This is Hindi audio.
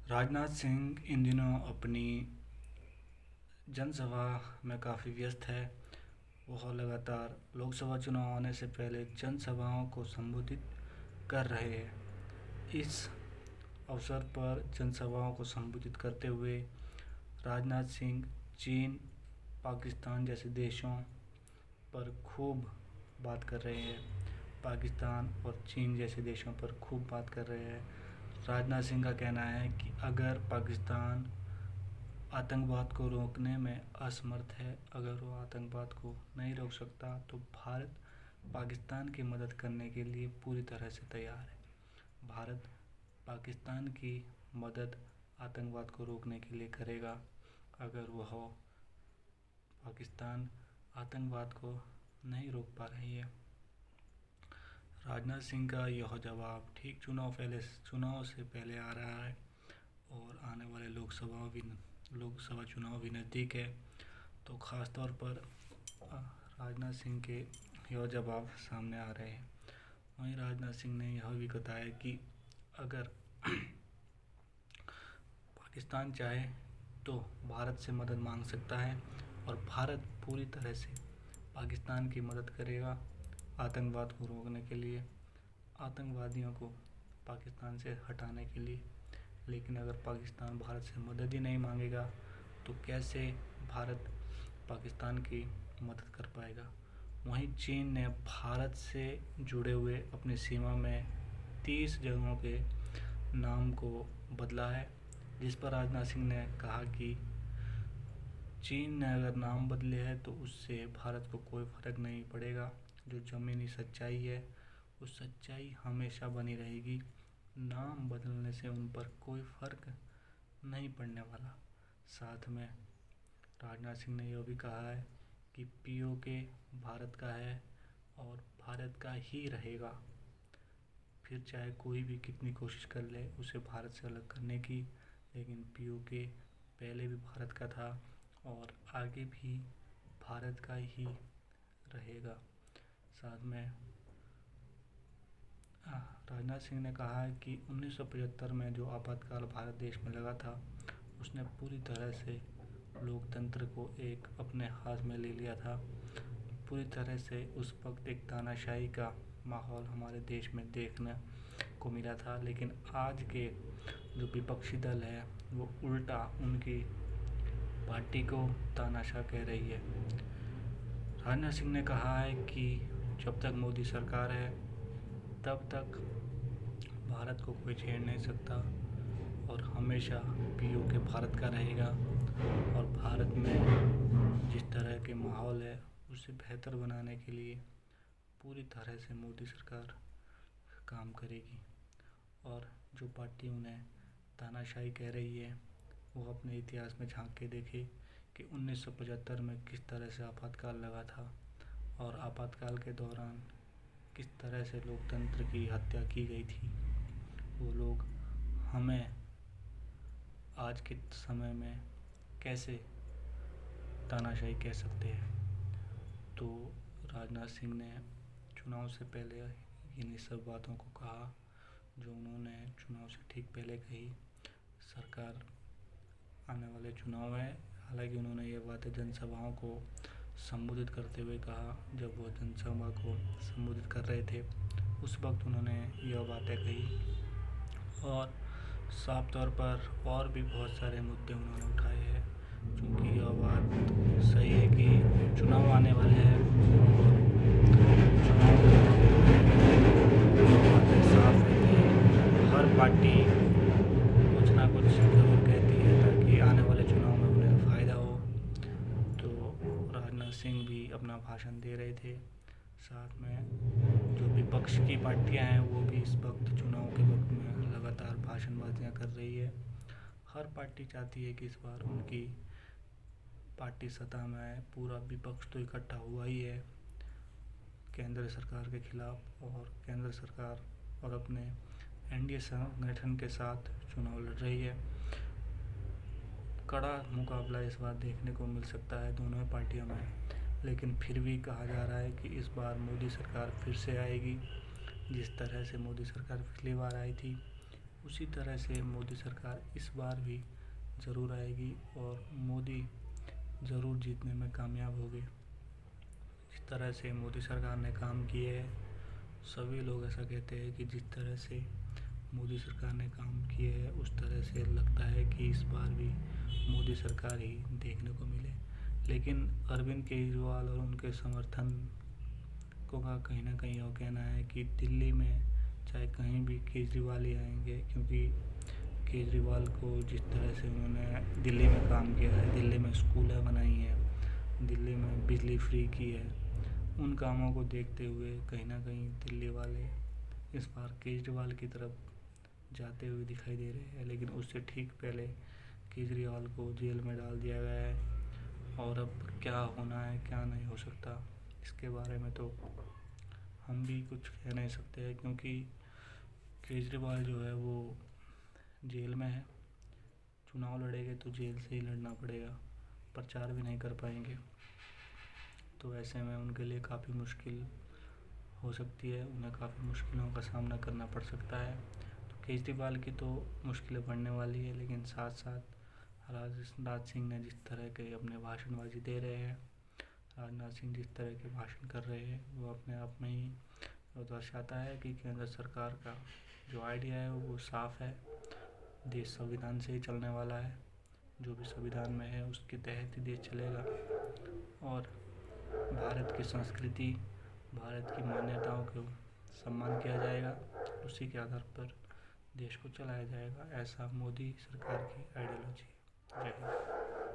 राजनाथ सिंह इन दिनों अपनी जनसभा में काफ़ी व्यस्त है। वह लगातार लोकसभा चुनाव आने से पहले जनसभाओं को संबोधित कर रहे हैं। इस अवसर पर जनसभाओं को संबोधित करते हुए राजनाथ सिंह चीन, पाकिस्तान जैसे देशों पर खूब बात कर रहे हैं। पाकिस्तान और चीन जैसे देशों पर खूब बात कर रहे हैं। राजनाथ सिंह का कहना है कि अगर पाकिस्तान आतंकवाद को रोकने में असमर्थ है, अगर वो आतंकवाद को नहीं रोक सकता, तो भारत पाकिस्तान की मदद करने के लिए पूरी तरह से तैयार है। भारत पाकिस्तान की मदद आतंकवाद को रोकने के लिए करेगा अगर वह पाकिस्तान आतंकवाद को नहीं रोक पा रही है। राजनाथ सिंह का यह जवाब ठीक चुनाव से पहले आ रहा है और आने वाले लोकसभा चुनाव भी नज़दीक है, तो ख़ास तौर पर राजनाथ सिंह के यह जवाब सामने आ रहे हैं। वहीं राजनाथ सिंह ने यह भी बताया कि अगर पाकिस्तान चाहे तो भारत से मदद मांग सकता है और भारत पूरी तरह से पाकिस्तान की मदद करेगा आतंकवाद को रोकने के लिए, आतंकवादियों को पाकिस्तान से हटाने के लिए। लेकिन अगर पाकिस्तान भारत से मदद ही नहीं मांगेगा तो कैसे भारत पाकिस्तान की मदद कर पाएगा। वहीं चीन ने भारत से जुड़े हुए अपनी सीमा में 30 जगहों के नाम को बदला है, जिस पर राजनाथ सिंह ने कहा कि चीन ने अगर नाम बदले हैं तो उससे भारत को कोई फ़र्क नहीं पड़ेगा। जो ज़मीनी सच्चाई है उस सच्चाई हमेशा बनी रहेगी। नाम बदलने से उन पर कोई फ़र्क नहीं पड़ने वाला। साथ में राजनाथ सिंह ने यह भी कहा है कि पीओके भारत का है और भारत का ही रहेगा। फिर चाहे कोई भी कितनी कोशिश कर ले उसे भारत से अलग करने की, लेकिन पीओके पहले भी भारत का था और आगे भी भारत का ही रहेगा। साथ में राजनाथ सिंह ने कहा है कि 1975 में जो आपातकाल भारत देश में लगा था उसने पूरी तरह से लोकतंत्र को एक अपने हाथ में ले लिया था। पूरी तरह से उस वक्त एक तानाशाही का माहौल हमारे देश में देखने को मिला था, लेकिन आज के जो विपक्षी दल है वो उल्टा उनकी पार्टी को तानाशाह कह रही है। राजनाथ सिंह ने कहा है कि जब तक मोदी सरकार है तब तक भारत को कोई छेड़ नहीं सकता और हमेशा पीओके भारत का रहेगा और भारत में जिस तरह के माहौल है उसे बेहतर बनाने के लिए पूरी तरह से मोदी सरकार काम करेगी। और जो पार्टी उन्हें तानाशाही कह रही है वो अपने इतिहास में झांक के देखे कि 1975 में किस तरह से आपातकाल लगा था और आपातकाल के दौरान किस तरह से लोकतंत्र की हत्या की गई थी। वो लोग हमें आज के समय में कैसे तानाशाही कह सकते हैं। तो राजनाथ सिंह ने चुनाव से पहले इन्हीं सब बातों को कहा जो उन्होंने चुनाव से ठीक पहले कही। सरकार आने वाले चुनाव है, हालांकि उन्होंने ये बातें जनसभाओं को संबोधित करते हुए कहा। जब वो जनसभा को संबोधित कर रहे थे उस वक्त उन्होंने यह बातें कही और साफ तौर पर और भी बहुत सारे मुद्दे उन्होंने उठाए हैं, क्योंकि यह बात सही है कि चुनाव आने वाले हैं और चुनाव के बातें साफ है कि हर पार्टी कुछ ना कुछ जरूर कहती है ताकि आने वाले चुनाव में उन्हें फ़ायदा हो। तो राजनाथ सिंह भी अपना भाषण दे रहे थे। साथ में जो विपक्ष की पार्टियां हैं वो भी इस वक्त चुनाव के वक्त में लगातार भाषणबाजियां कर रही है। हर पार्टी चाहती है कि इस बार उनकी पार्टी सत्ता में आए। पूरा विपक्ष तो इकट्ठा हुआ ही है केंद्र सरकार के खिलाफ और केंद्र सरकार और अपने एनडीए संगठन के साथ चुनाव लड़ रही है। कड़ा मुकाबला इस बार देखने को मिल सकता है दोनों पार्टियों में, लेकिन फिर भी कहा जा रहा है कि इस बार मोदी सरकार फिर से आएगी। जिस तरह से मोदी सरकार पिछली बार आई थी उसी तरह से मोदी सरकार इस बार भी ज़रूर आएगी और मोदी ज़रूर जीतने में कामयाब होगी। जिस तरह से मोदी सरकार ने काम किए है, सभी लोग ऐसा कहते हैं कि जिस तरह से मोदी सरकार ने काम किए है उस तरह से लगता है कि इस बार भी मोदी सरकार ही देखने को मिले। लेकिन अरविंद केजरीवाल और उनके समर्थकों का कहीं ना कहीं यह कहना है कि दिल्ली में चाहे कहीं भी केजरीवाल ही आएंगे, क्योंकि केजरीवाल को जिस तरह से उन्होंने दिल्ली में काम किया है, दिल्ली में स्कूलें बनाई हैं, दिल्ली में बिजली फ्री की है, उन कामों को देखते हुए कहीं ना कहीं दिल्ली वाले इस बार केजरीवाल की तरफ जाते हुए दिखाई दे रहे हैं। लेकिन उससे ठीक पहले केजरीवाल को जेल में डाल दिया गया है और अब क्या होना है क्या नहीं हो सकता इसके बारे में तो हम भी कुछ कह नहीं सकते हैं, क्योंकि केजरीवाल जो है वो जेल में है। चुनाव लड़ेंगे तो जेल से ही लड़ना पड़ेगा, प्रचार भी नहीं कर पाएंगे, तो ऐसे में उनके लिए काफ़ी मुश्किल हो सकती है, उन्हें काफ़ी मुश्किलों का सामना करना पड़ सकता है। तो केजरीवाल की तो मुश्किलें बढ़ने वाली है, लेकिन साथ साथ राजनाथ सिंह ने जिस तरह के अपने भाषणबाजी दे रहे हैं, राजनाथ सिंह जिस तरह के भाषण कर रहे हैं, वो अपने आप में ही दर्शाता है कि केंद्र सरकार का जो आइडिया है वो साफ़ है। देश संविधान से ही चलने वाला है, जो भी संविधान में है उसके तहत ही देश चलेगा और भारत की संस्कृति, भारत की मान्यताओं को सम्मान किया जाएगा, उसी के आधार पर देश को चलाया जाएगा। ऐसा मोदी सरकार की आइडियोलॉजी। जय हिंद।